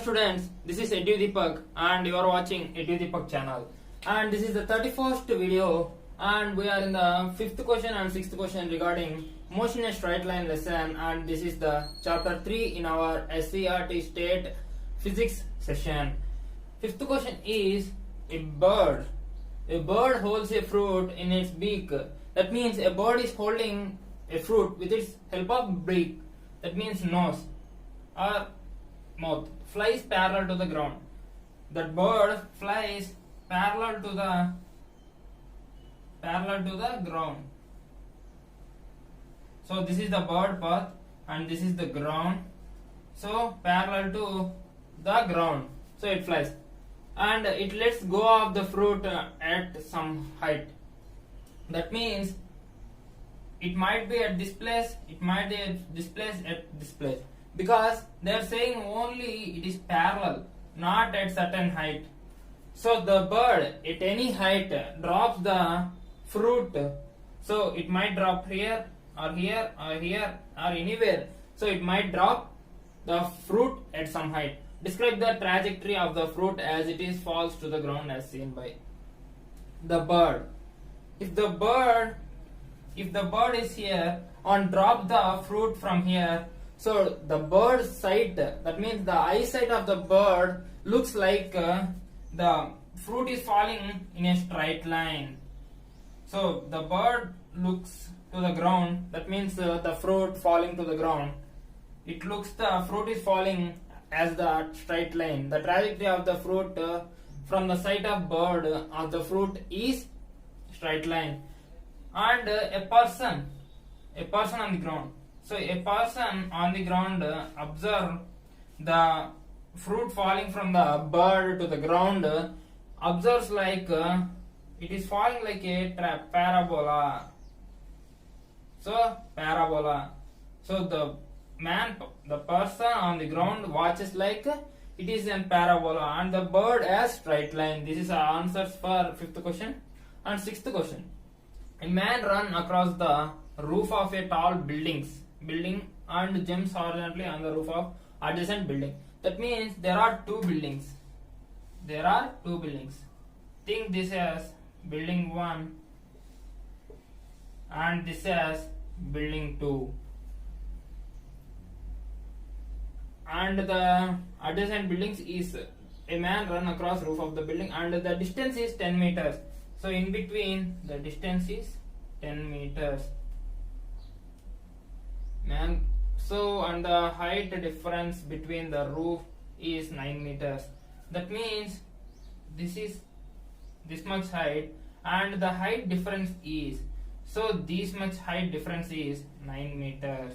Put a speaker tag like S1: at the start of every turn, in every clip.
S1: students, this is EduDeepak and you are watching EduDeepak channel, and this is the 31st video, and we are in the 5th question and 6th question regarding motion in a straight line lesson, and this is the chapter 3 in our SCRT state physics session. 5th question is a bird. A bird holds a fruit in its beak. That means a bird is holding a fruit with its help of beak. That means nose or mouth. Flies parallel to the ground. That bird flies parallel to the ground. So this is the bird path and this is the ground. So parallel to the ground. So it flies and it lets go of the fruit at some height. That means it might be at this place, it might be at this place, at this place, because they are saying only it is parallel, not at certain height. So the bird at any height drops the fruit. So it might drop here or here or here or anywhere. So it might drop the fruit at some height. Describe the trajectory of the fruit as it is falls to the ground as seen by the bird. If the bird is here and drop the fruit from here, so the bird's sight, that means the eyesight of the bird looks like the fruit is falling in a straight line. So the bird looks to the ground, that means the fruit falling to the ground. It looks the fruit is falling as the straight line. The trajectory of the fruit from the sight of bird of the fruit is straight line. And a person on the ground. So a person on the ground observe the fruit falling from the bird to the ground, observes like it is falling like a parabola. So parabola. So the person on the ground watches like it is a parabola and the bird as straight line. This is our answers for 5th question and 6th question. A man run across the roof of a tall building and jumps horizontally on the roof of adjacent building. That means there are two buildings. Think this as building 1 and this as building 2. And the adjacent buildings is a man run across roof of the building and the distance is 10 meters. So in between the distance is 10 meters. So and the height difference between the roof is 9 meters. That means this is this much height and the height difference is, so this much height difference is 9 meters.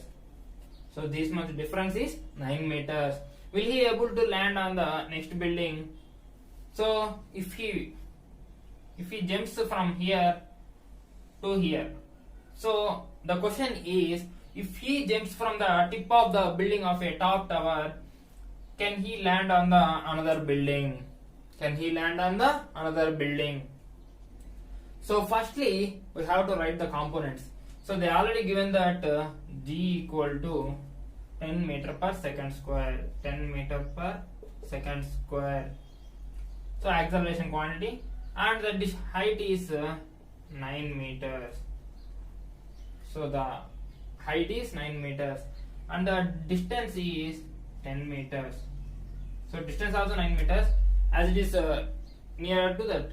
S1: So this much difference is 9 meters. Will he able to land on the next building? So if he jumps from here to here, so the question is, if he jumps from the tip of the building of a top tower, can he land on the another building? So firstly we have to write the components. So they already given that g equal to 10 meter per second square. So acceleration quantity, and the height is 9 meters. So the height is 9 meters and the distance is 10 meters. So distance also 9 meters as it is nearer to that.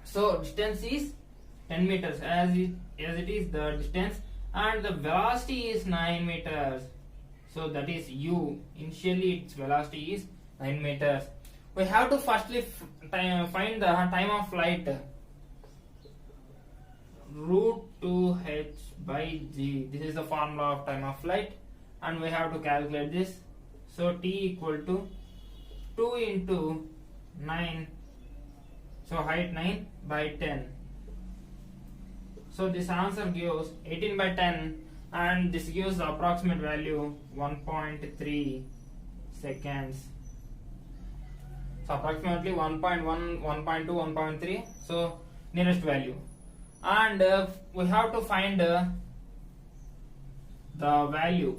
S1: So distance is 10 meters as it is the distance, and the velocity is 9 meters. So that is u. Initially its velocity is 9 meters. We have to firstly find the time of flight. Root 2h by g. This is the formula of time of flight and we have to calculate this. So t equal to 2 into 9. So height 9 by 10. So this answer gives 18 by 10 and this gives the approximate value 1.3 seconds. So approximately 1.1, 1.2, 1.3. So nearest value. And we have to find the value,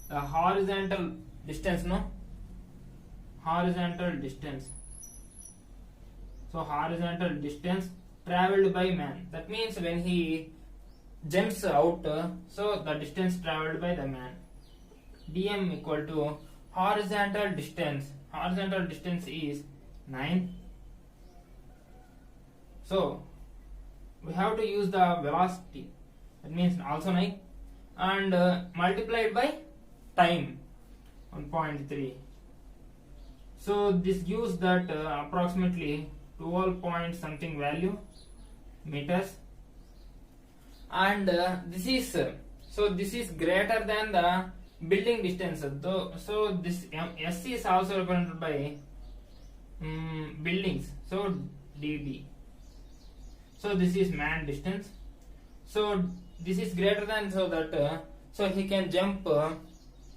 S1: the horizontal distance, no? horizontal distance. So horizontal distance traveled by man. That means when he jumps out, so the distance traveled by the man. dm equal to horizontal distance. Horizontal distance is 9. So we have to use the velocity. That means also 9 and multiplied by time 1.3. So this gives that approximately 12 point something value meters, and this is this is greater than the building distance. So this S is also represented by buildings. So dB. So this is man distance. So this is greater than, so that so he can jump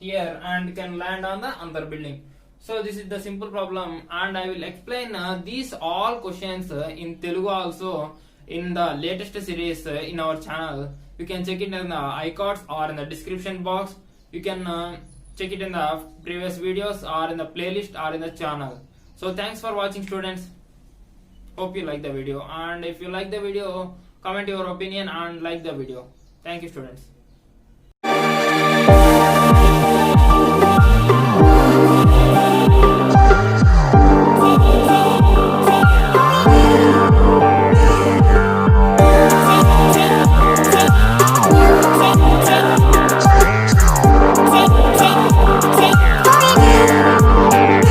S1: here and can land on the another building. So this is the simple problem, and I will explain these all questions in Telugu also in the latest series in our channel. You can check it in the iCards or in the description box. You can check it in the previous videos or in the playlist or in the channel. So thanks for watching, students. Hope you like the video, and if you like the video, comment your opinion and like the video. Thank you, students.